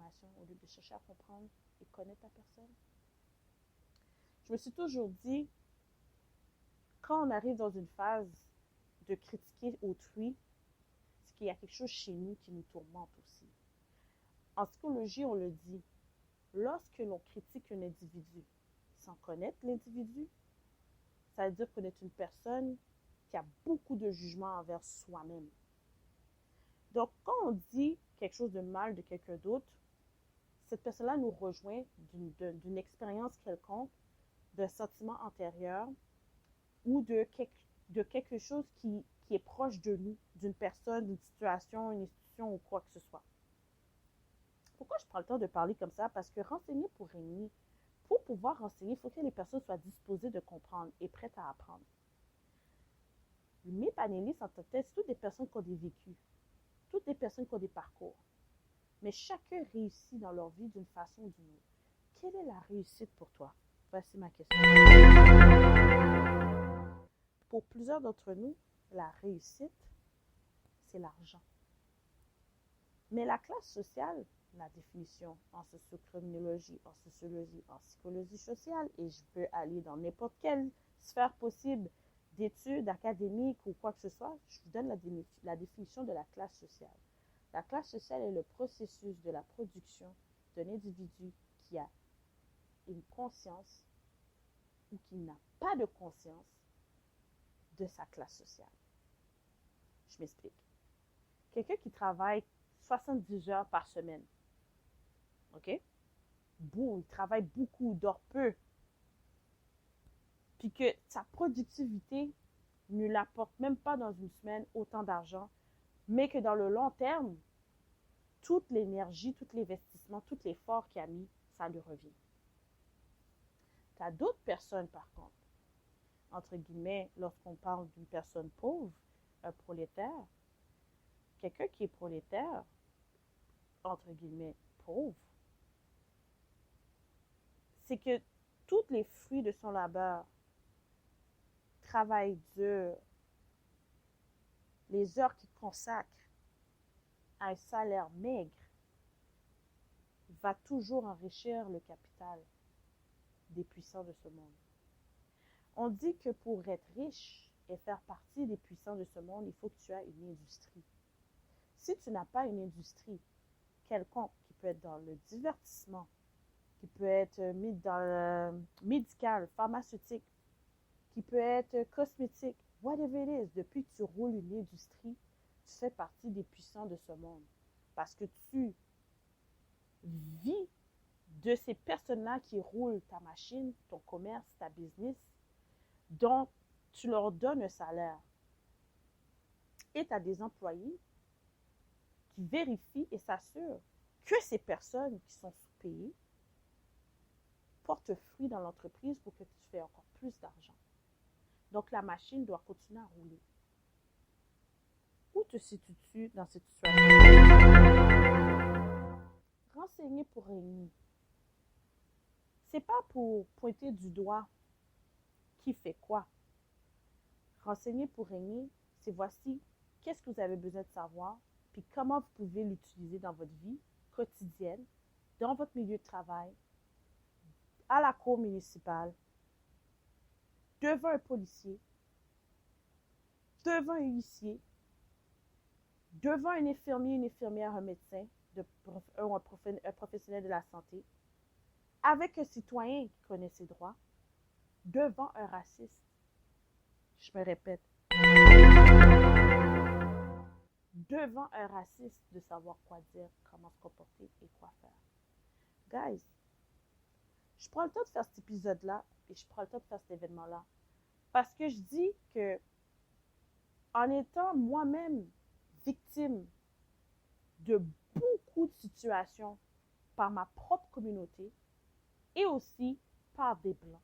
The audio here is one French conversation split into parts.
information au lieu de chercher à comprendre et connaître la personne. Je me suis toujours dit, quand on arrive dans une phase de critiquer autrui, c'est qu'il y a quelque chose chez nous qui nous tourmente aussi. En psychologie, on le dit, lorsque l'on critique un individu sans connaître l'individu, ça veut dire qu'on est une personne qui a beaucoup de jugement envers soi-même. Donc, quand on dit quelque chose de mal de quelqu'un d'autre, cette personne-là nous rejoint d'une expérience quelconque, d'un sentiment antérieur ou de quelque chose qui est proche de nous, d'une personne, d'une situation, une institution ou quoi que ce soit. Pourquoi je prends le temps de parler comme ça? Parce que renseigner pour régner. Pour pouvoir renseigner, il faut que les personnes soient disposées de comprendre et prêtes à apprendre. Mes panélistes en tant que tels, c'est toutes des personnes qui ont des vécus, toutes des personnes qui ont des parcours. Mais chacun réussit dans leur vie d'une façon ou d'une autre. Quelle est la réussite pour toi? Voici ma question. Pour plusieurs d'entre nous, la réussite, c'est l'argent. Mais la classe sociale, la définition en sociocriminologie, en sociologie, en psychologie sociale, et je peux aller dans n'importe quelle sphère possible d'études académiques ou quoi que ce soit, je vous donne la définition de la classe sociale. La classe sociale est le processus de la production d'un individu qui a une conscience ou qui n'a pas de conscience de sa classe sociale. Je m'explique. Quelqu'un qui travaille 70 heures par semaine, OK? Bon, il travaille beaucoup, il dort peu, puis que sa productivité ne l'apporte même pas dans une semaine autant d'argent, mais que dans le long terme, toute l'énergie, tout l'investissement, tout l'effort qu'il a mis, ça lui revient. Tu as d'autres personnes, par contre, entre guillemets, lorsqu'on parle d'une personne pauvre, un prolétaire, quelqu'un qui est prolétaire, entre guillemets, pauvre, c'est que tous les fruits de son labeur, travail dur, les heures qu'il consacre à un salaire maigre, va toujours enrichir le capital des puissants de ce monde. On dit que pour être riche et faire partie des puissants de ce monde, il faut que tu aies une industrie. Si tu n'as pas une industrie quelconque, qui peut être dans le divertissement, qui peut être dans le médical, pharmaceutique, qui peut être cosmétique, whatever it is, depuis que tu roules une industrie, tu fais partie des puissants de ce monde. Parce que tu vis de ces personnes-là qui roulent ta machine, ton commerce, ta business, dont tu leur donnes un salaire. Et tu as des employés qui vérifient et s'assurent que ces personnes qui sont sous-payées portent fruit dans l'entreprise pour que tu fasses encore plus d'argent. Donc, la machine doit continuer à rouler. Où te situes-tu dans cette situation? Renseigner pour régner. C'est pas pour pointer du doigt qui fait quoi. Renseigner pour régner, c'est voici qu'est-ce que vous avez besoin de savoir, puis comment vous pouvez l'utiliser dans votre vie quotidienne, dans votre milieu de travail, à la cour municipale, devant un policier, devant un huissier, devant un infirmier, une infirmière, un médecin, un professionnel de la santé, avec un citoyen qui connaît ses droits, devant un raciste. Je me répète. Devant un raciste, de savoir quoi dire, comment se comporter et quoi faire. Guys, je prends le temps de faire cet épisode-là et je prends le temps de faire cet événement-là parce que je dis que en étant moi-même victime de beaucoup de situations par ma propre communauté et aussi par des Blancs.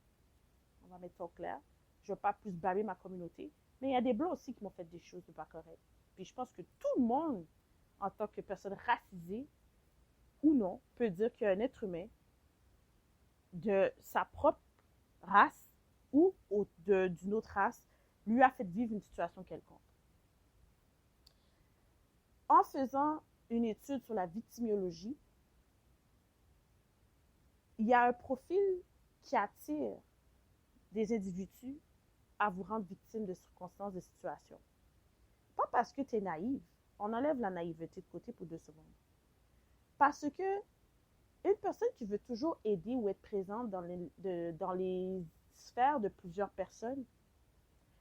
On va mettre ça au clair. Je ne veux pas plus blâmer ma communauté, mais il y a des Blancs aussi qui m'ont fait des choses de pas correctes. Puis je pense que tout le monde, en tant que personne racisée ou non, peut dire qu'un être humain de sa propre race ou d'une autre race lui a fait vivre une situation quelconque. En faisant une étude sur la victimiologie, il y a un profil qui attire des individus à vous rendre victime de circonstances, de situations. Pas parce que tu es naïve. On enlève la naïveté de côté pour 2 secondes. Parce que une personne qui veut toujours aider ou être présente dans les sphères de plusieurs personnes,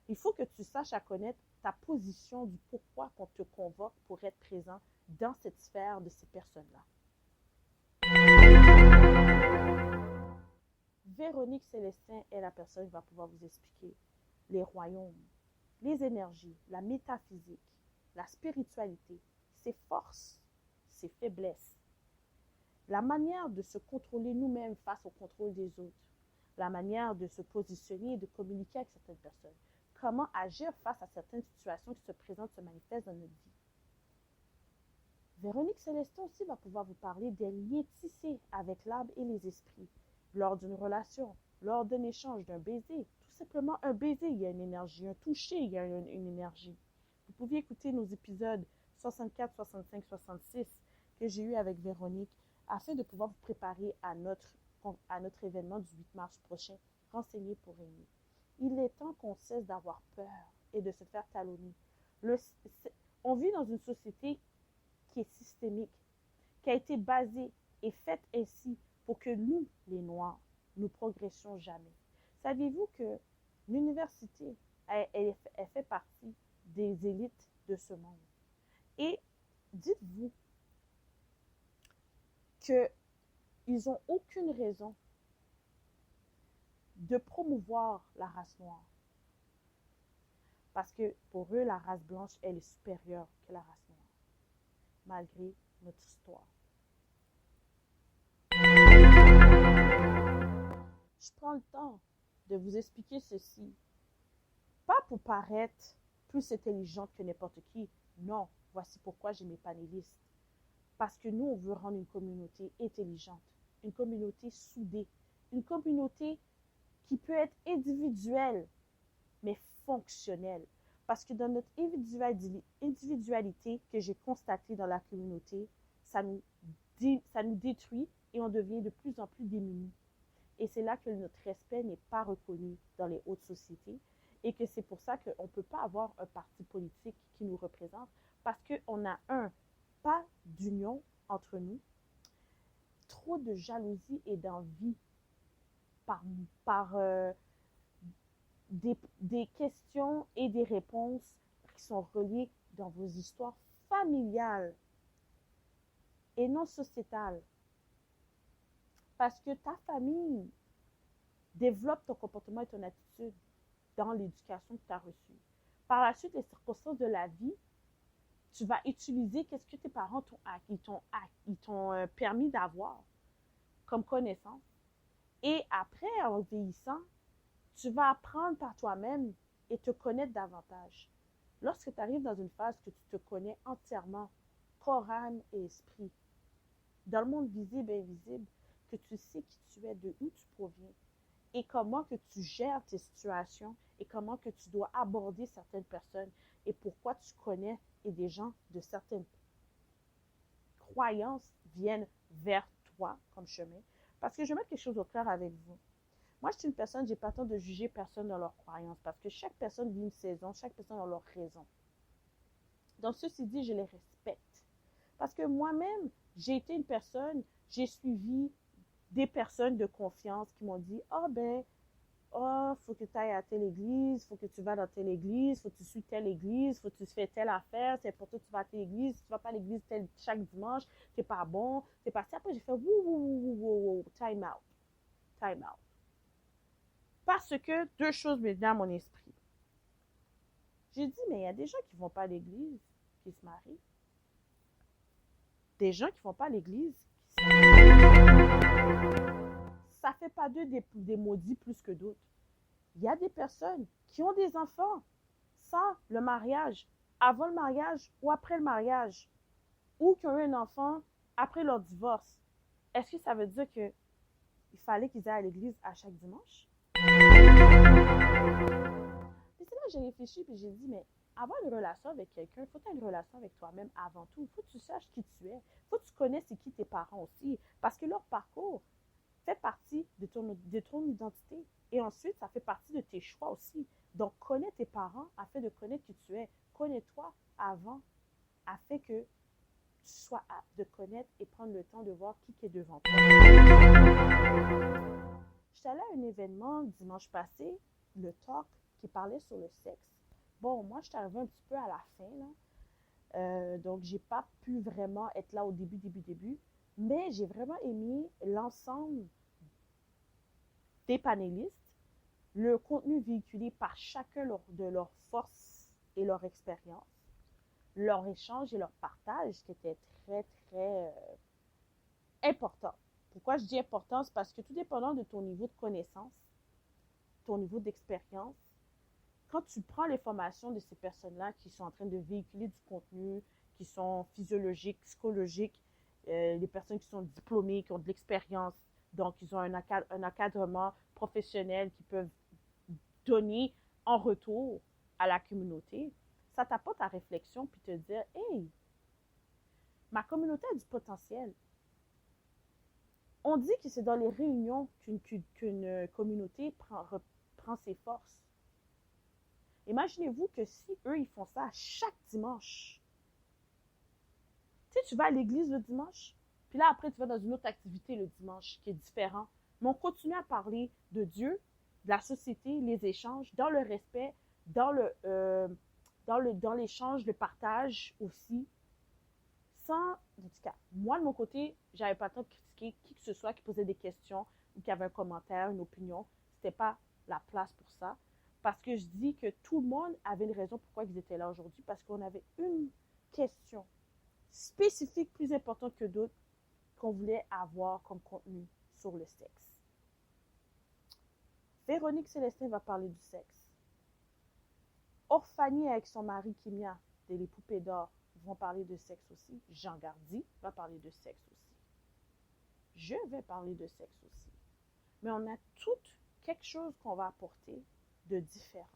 il faut que tu saches à connaître ta position du pourquoi qu'on te convoque pour être présent dans cette sphère de ces personnes-là. Véronique Célestin est la personne qui va pouvoir vous expliquer les royaumes, les énergies, la métaphysique, la spiritualité, ses forces, ses faiblesses, la manière de se contrôler nous-mêmes face au contrôle des autres, la manière de se positionner et de communiquer avec certaines personnes, comment agir face à certaines situations qui se présentent, se manifestent dans notre vie. Véronique Célestin aussi va pouvoir vous parler des liens tissés avec l'âme et les esprits, lors d'une relation, lors d'un échange, d'un baiser. Tout simplement un baiser, il y a une énergie, un toucher, il y a une énergie. Vous pouvez écouter nos épisodes 64, 65, 66 que j'ai eu avec Véronique afin de pouvoir vous préparer à notre événement du 8 mars prochain, Renseigner pour régner. Il est temps qu'on cesse d'avoir peur et de se faire talonner. On vit dans une société qui est systémique, qui a été basée et faite ainsi pour que nous, les Noirs, nous progressions jamais. Saviez-vous que l'université, elle fait partie des élites de ce monde? Et dites-vous qu'ils n'ont aucune raison de promouvoir la race noire. Parce que pour eux, la race blanche, elle est supérieure que la race noire, malgré notre histoire. Je prends le temps de vous expliquer ceci, pas pour paraître plus intelligente que n'importe qui. Non, voici pourquoi j'ai mes panélistes. Parce que nous, on veut rendre une communauté intelligente, une communauté soudée, une communauté qui peut être individuelle, mais fonctionnelle. Parce que dans notre individualité que j'ai constatée dans la communauté, ça nous détruit et on devient de plus en plus démunis. Et c'est là que notre respect n'est pas reconnu dans les hautes sociétés et que c'est pour ça qu'on ne peut pas avoir un parti politique qui nous représente parce qu'on a pas d'union entre nous, trop de jalousie et d'envie par des questions et des réponses qui sont reliées dans vos histoires familiales et non sociétales. Parce que ta famille développe ton comportement et ton attitude dans l'éducation que tu as reçue. Par la suite, les circonstances de la vie, tu vas utiliser qu'est-ce que tes parents t'ont permis d'avoir comme connaissance. Et après, en vieillissant, tu vas apprendre par toi-même et te connaître davantage. Lorsque tu arrives dans une phase que tu te connais entièrement, corps, âme et esprit, dans le monde visible et invisible, que tu sais qui tu es, de où tu proviens et comment que tu gères tes situations et comment que tu dois aborder certaines personnes et pourquoi tu connais et des gens de certaines croyances viennent vers toi comme chemin. Parce que je vais mettre quelque chose au clair avec vous. Moi, je suis une personne, j'ai pas le temps de juger personne dans leurs croyances parce que chaque personne vit une saison, chaque personne a leur raison. Donc, ceci dit, je les respecte. Parce que moi-même, j'ai été une personne, j'ai suivi des personnes de confiance qui m'ont dit, faut que tu ailles à telle église, faut que tu vas dans telle église, faut que tu suis telle église, faut que tu fais telle affaire, c'est pour toi que tu vas à telle église, si tu vas pas à l'église chaque dimanche, t'es pas bon, t'es pas ça. Après, j'ai fait, time out. Parce que 2 choses me venaient à mon esprit. J'ai dit, mais il y a des gens qui vont pas à l'église, qui se marient. Des gens qui vont pas à l'église, qui se marient. Ça fait pas d'eux des maudits plus que d'autres. Il y a des personnes qui ont des enfants sans le mariage, avant le mariage ou après le mariage, ou qui ont eu un enfant après leur divorce. Est-ce que ça veut dire qu'il fallait qu'ils aillent à l'église à chaque dimanche? Puis c'est là que j'ai réfléchi et j'ai dit, mais avoir une relation avec quelqu'un, il faut avoir une relation avec toi-même avant tout. Il faut que tu saches qui tu es. Il faut que tu connaisses qui tes parents aussi. Parce que leur parcours fait partie de ton identité. Et ensuite, ça fait partie de tes choix aussi. Donc, connais tes parents afin de connaître qui tu es. Connais-toi avant, afin que tu sois apte de connaître et prendre le temps de voir qui est devant toi. J'étais allée à un événement dimanche passé, le talk, qui parlait sur le sexe. Bon, moi, je suis arrivée un petit peu à la fin, là. Donc, j'ai pas pu vraiment être là au début. Mais j'ai vraiment aimé l'ensemble des panélistes, le contenu véhiculé par chacun de leurs forces et leur expérience, leur échange et leur partage qui était très, très important. Pourquoi je dis important? C'est parce que tout dépendant de ton niveau de connaissance, ton niveau d'expérience, quand tu prends les formations de ces personnes-là qui sont en train de véhiculer du contenu, qui sont physiologiques, psychologiques, les personnes qui sont diplômées, qui ont de l'expérience, donc ils ont un encadrement professionnel qu'ils peuvent donner en retour à la communauté, ça t'apporte à réflexion puis te dire, hey, ma communauté a du potentiel. On dit que c'est dans les réunions qu'une communauté prend ses forces. Imaginez-vous que si eux, ils font ça chaque dimanche. Tu sais, tu vas à l'église le dimanche, puis là, après, tu vas dans une autre activité le dimanche qui est différent. Mais on continue à parler de Dieu, de la société, les échanges, dans le respect, dans l'échange, le partage aussi, sans, en tout cas, moi, de mon côté, j'avais pas le temps de critiquer qui que ce soit qui posait des questions ou qui avait un commentaire, une opinion. C'était pas la place pour ça. Parce que je dis que tout le monde avait une raison pourquoi ils étaient là aujourd'hui, parce qu'on avait une question spécifique plus importante que d'autres qu'on voulait avoir comme contenu sur le sexe. Véronique Célestin va parler du sexe. Orphanie avec son mari Kimia, de Les Poupées d'Or, vont parler de sexe aussi. Jean Gardy va parler de sexe aussi. Je vais parler de sexe aussi. Mais on a tout quelque chose qu'on va apporter de différent.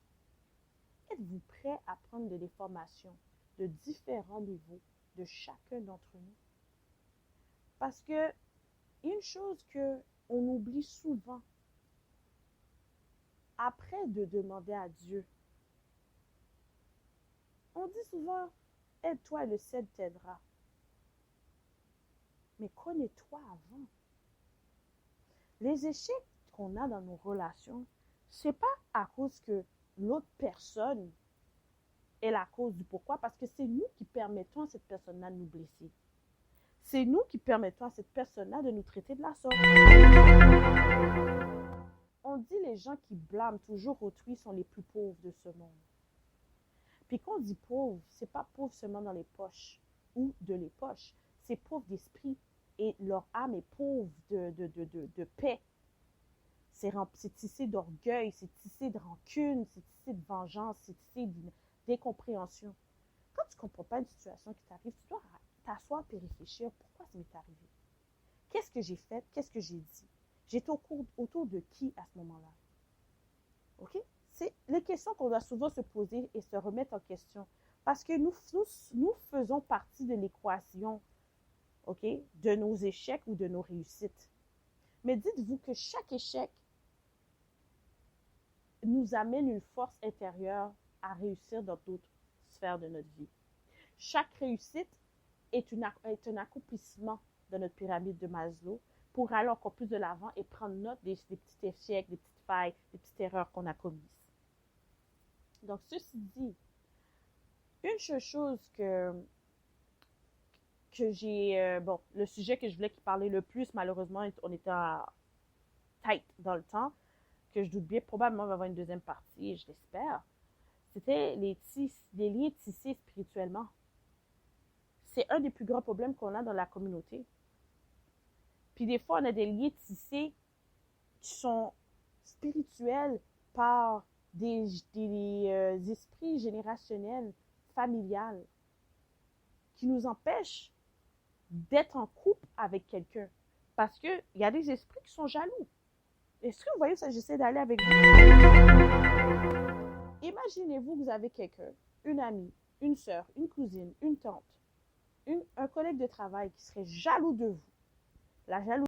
Êtes-vous prêt à prendre des formations de différents niveaux de chacun d'entre nous? Parce que une chose qu'on oublie souvent, après de demander à Dieu, on dit souvent, aide-toi et le ciel t'aidera. Mais connais-toi avant. Les échecs qu'on a dans nos relations, c'est pas à cause que l'autre personne est la cause du pourquoi, parce que c'est nous qui permettons à cette personne-là de nous blesser. C'est nous qui permettons à cette personne-là de nous traiter de la sorte. On dit les gens qui blâment toujours autrui sont les plus pauvres de ce monde. Puis quand on dit pauvre, c'est pas pauvre seulement dans les poches ou de les poches, c'est pauvre d'esprit et leur âme est pauvre de paix. C'est tissé d'orgueil, c'est tissé de rancune, c'est tissé de vengeance, c'est tissé d'incompréhension. Quand tu ne comprends pas une situation qui t'arrive, tu dois t'asseoir et réfléchir pourquoi ça m'est arrivé. Qu'est-ce que j'ai fait? Qu'est-ce que j'ai dit? J'étais autour de qui à ce moment-là? OK? C'est les questions qu'on doit souvent se poser et se remettre en question. Parce que nous faisons partie de l'équation, OK, de nos échecs ou de nos réussites. Mais dites-vous que chaque échec nous amène une force intérieure à réussir dans d'autres sphères de notre vie. Chaque réussite est un accomplissement de notre pyramide de Maslow pour aller encore plus de l'avant et prendre note des petits échecs, des petites failles, des petites erreurs qu'on a commises. Donc, ceci dit, une chose que j'ai... bon, le sujet que je voulais qu'il parlait le plus, malheureusement, on était tight dans le temps, que je doute bien, probablement on va avoir une deuxième partie, je l'espère, c'était les liens tissés spirituellement. C'est un des plus grands problèmes qu'on a dans la communauté. Puis des fois, on a des liens tissés qui sont spirituels par des esprits générationnels, familiales, qui nous empêchent d'être en couple avec quelqu'un. Parce qu'il y a des esprits qui sont jaloux. Est-ce que vous voyez ça? J'essaie d'aller avec vous. Imaginez-vous que vous avez quelqu'un, une amie, une sœur, une cousine, une tante, un collègue de travail qui serait jaloux de vous. La jalousie